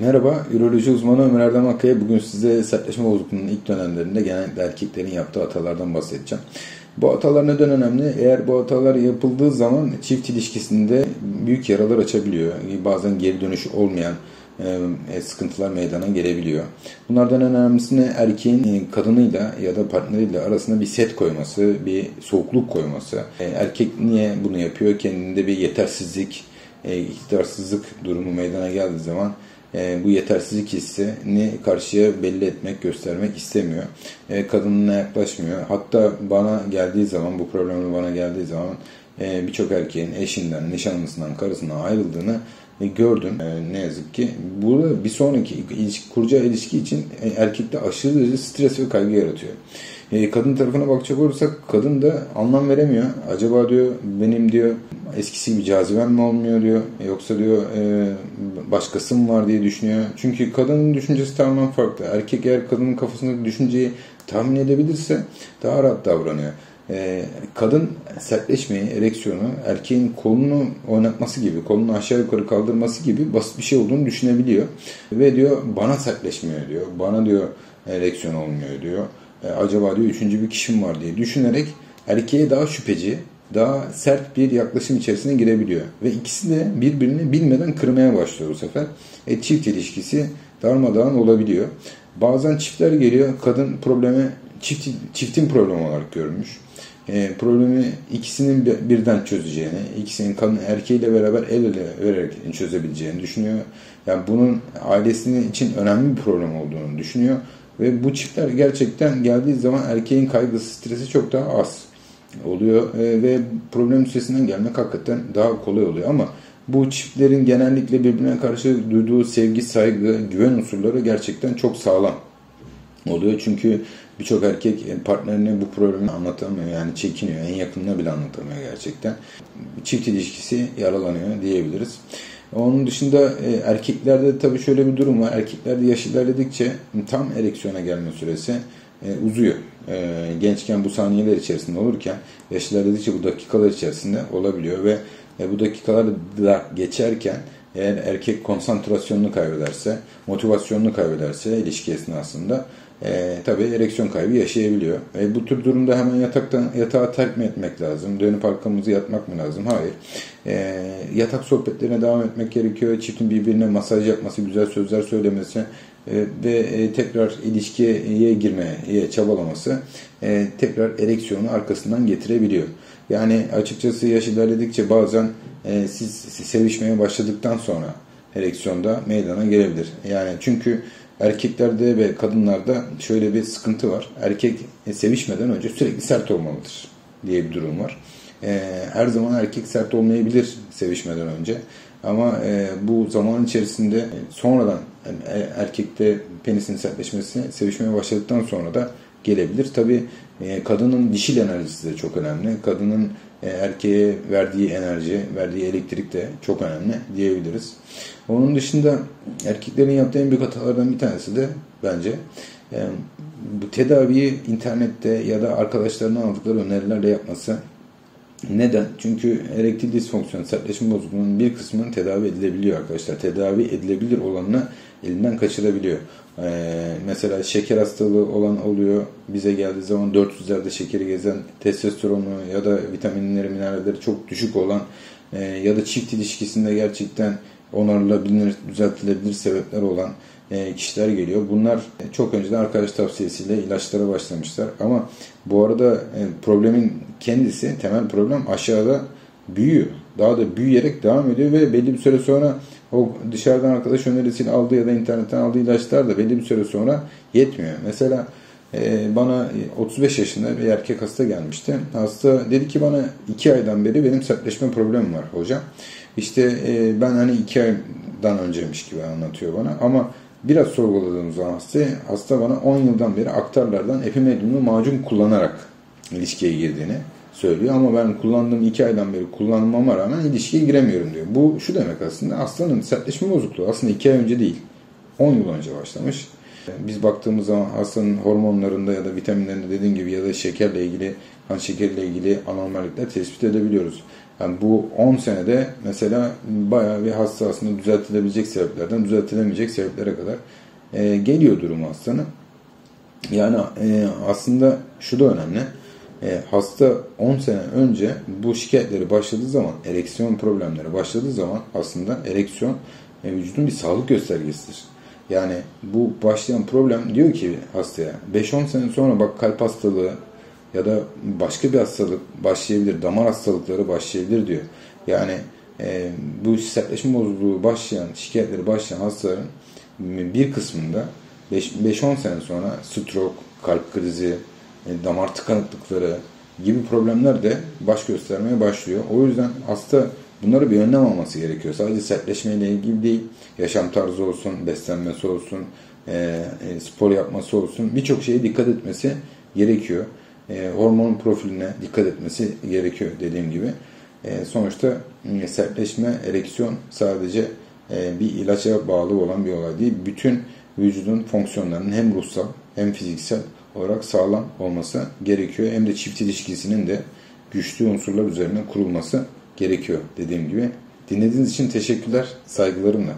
Merhaba, üroloji uzmanı Ömer Erdem Akkaya. Bugün size sertleşme bozukluğunun ilk dönemlerinde genellikle erkeklerin yaptığı hatalardan bahsedeceğim. Bu hatalar neden önemli? Eğer bu hatalar yapıldığı zaman çift ilişkisinde büyük yaralar açabiliyor. Bazen geri dönüşü olmayan sıkıntılar meydana gelebiliyor. Bunlardan en önemlisini erkeğin kadınıyla ya da partneriyle arasında bir set koyması, bir soğukluk koyması. Erkek niye bunu yapıyor? Kendinde bir yetersizlik, iktidarsızlık durumu meydana geldiği zaman bu yetersizlik hissini karşıya belli etmek, göstermek istemiyor. Kadınına yaklaşmıyor. Hatta bana geldiği zaman, bu problemle bana geldiği zaman birçok erkeğin eşinden, nişanlısından, karısından ayrıldığını gördüm. Ne yazık ki. Burada bir sonraki kuracağı ilişki için erkekte aşırı derece stres ve kaygı yaratıyor. Kadın tarafına bakacak olursak kadın da anlam veremiyor. Acaba diyor benim diyor eskisi gibi cazibem mi olmuyor diyor. Yoksa diyor başkası mı var diye düşünüyor. Çünkü kadının düşüncesi tamamen farklı. Erkek eğer kadının kafasındaki düşünceyi tahmin edebilirse daha rahat davranıyor. Kadın sertleşmeyi, ereksiyonu erkeğin kolunu oynatması gibi, kolunu aşağı yukarı kaldırması gibi basit bir şey olduğunu düşünebiliyor. Ve diyor bana sertleşmiyor diyor. Bana diyor ereksiyon olmuyor diyor. Acaba diyor üçüncü bir kişim var diye düşünerek erkeğe daha şüpheci, daha sert bir yaklaşım içerisine girebiliyor. Ve ikisi de birbirini bilmeden kırmaya başlıyor bu sefer. Çift ilişkisi darmadağın olabiliyor. Bazen çiftler geliyor, kadın problemi çiftin problemi olarak görmüş. Problemi ikisinin birden çözeceğini, ikisinin kadın erkeğiyle beraber el ele vererek çözebileceğini düşünüyor. Yani bunun ailesinin için önemli bir problem olduğunu düşünüyor. Ve bu çiftler gerçekten geldiği zaman erkeğin kaygısı, stresi çok daha az oluyor. Ve problem üstesinden gelmek hakikaten daha kolay oluyor. Ama bu çiftlerin genellikle birbirine karşı duyduğu sevgi, saygı, güven unsurları gerçekten çok sağlam oluyor. Çünkü birçok erkek partnerine bu problemi anlatamıyor. Yani çekiniyor. En yakınına bile anlatamıyor gerçekten. Çift ilişkisi yaralanıyor diyebiliriz. Onun dışında erkeklerde tabii şöyle bir durum var. Erkeklerde yaş ilerledikçe tam ereksiyona gelme süresi uzuyor. Gençken bu saniyeler içerisinde olurken yaş ilerledikçe bu dakikalar içerisinde olabiliyor ve bu dakikalar da geçerken eğer erkek konsantrasyonunu kaybederse, motivasyonunu kaybederse ilişki esnasında tabii ereksiyon kaybı yaşayabiliyor. Bu tür durumda hemen yatağa terk mi etmek lazım? Dönüp arkamızı yatmak mı lazım? Hayır. Yatak sohbetlerine devam etmek gerekiyor. Çiftin birbirine masaj yapması, güzel sözler söylemesi ve tekrar ilişkiye girmeye çabalaması tekrar ereksiyonu arkasından getirebiliyor. Yani açıkçası yaş ilerledikçe bazen siz sevişmeye başladıktan sonra ereksiyonda meydana gelebilir. Yani çünkü erkeklerde ve kadınlarda şöyle bir sıkıntı var. Erkek sevişmeden önce sürekli sert olmalıdır diye bir durum var. Her zaman erkek sert olmayabilir sevişmeden önce. Ama bu zaman içerisinde sonradan erkekte penisin sertleşmesi sevişmeye başladıktan sonra da gelebilir. Tabii kadının dişil enerjisi de çok önemli. Kadının erkeğe verdiği enerji, verdiği elektrik de çok önemli diyebiliriz. Onun dışında erkeklerin yaptığı en büyük hatalardan bir tanesi de bence bu tedaviyi internette ya da arkadaşlarına aldıkları önerilerle yapması. Neden? Çünkü erektil disfonksiyon, sertleşme bozukluğunun bir kısmının tedavi edilebiliyor arkadaşlar. Tedavi edilebilir olanını elinden kaçırabiliyor. Mesela şeker hastalığı olan oluyor. Bize geldiği zaman 400'lerde şekeri gezen, testosteronu ya da vitaminleri, mineralleri çok düşük olan ya da çift ilişkisinde gerçekten onarılabilir, düzeltilebilir sebepler olan kişiler geliyor. Bunlar çok önceden arkadaş tavsiyesiyle ilaçlara başlamışlar. Ama bu arada problemin kendisi, temel problem aşağıda büyüyor. Daha da büyüyerek devam ediyor ve belli bir süre sonra o dışarıdan arkadaş önerisiyle aldığı ya da internetten aldığı ilaçlar da belli bir süre sonra yetmiyor. Mesela bana 35 yaşında bir erkek hasta gelmişti. Hasta dedi ki bana 2 aydan beri benim sertleşme problemim var hocam. İşte ben hani 2 aydan önceymiş gibi anlatıyor bana ama biraz sorguladığım zaman hasta bana 10 yıldan beri aktarlardan epimediumlu macun kullanarak ilişkiye girdiğini söylüyor. Ama ben kullandığım 2 aydan beri kullanmama rağmen ilişkiye giremiyorum diyor. Bu şu demek aslında hastanın sertleşme bozukluğu aslında 2 ay önce değil 10 yıl önce başlamış. Biz baktığımız zaman hastanın hormonlarında ya da vitaminlerinde dediğim gibi ya da şekerle ilgili, kan şekeriyle ilgili anormallikler tespit edebiliyoruz. Yani bu 10 senede mesela bayağı bir hasta aslında düzeltilebilecek sebeplerden düzeltilemeyecek sebeplere kadar geliyor durumu hastanın. Yani aslında şu da önemli. Hasta 10 sene önce bu şikayetleri başladığı zaman, ereksiyon problemleri başladığı zaman aslında ereksiyon vücudun bir sağlık göstergesidir. Yani bu başlayan problem diyor ki hastaya 5-10 sene sonra bak kalp hastalığı ya da başka bir hastalık başlayabilir, damar hastalıkları başlayabilir diyor. Yani bu sertleşme bozukluğu başlayan, şikayetleri başlayan hastaların bir kısmında 5-10 sene sonra stroke, kalp krizi, damar tıkanıklıkları gibi problemler de baş göstermeye başlıyor. O yüzden hasta bunları bir önlem alması gerekiyor. Sadece sertleşmeyle ilgili değil, yaşam tarzı olsun, beslenmesi olsun, spor yapması olsun, birçok şeye dikkat etmesi gerekiyor. Hormon profiline dikkat etmesi gerekiyor dediğim gibi. Sonuçta sertleşme, ereksiyon sadece bir ilaca bağlı olan bir olay değil. Bütün vücudun fonksiyonlarının hem ruhsal hem fiziksel olarak sağlam olması gerekiyor. Hem de çift ilişkisinin de güçlü unsurlar üzerine kurulması gerekiyor dediğim gibi. Dinlediğiniz için teşekkürler. Saygılarımla.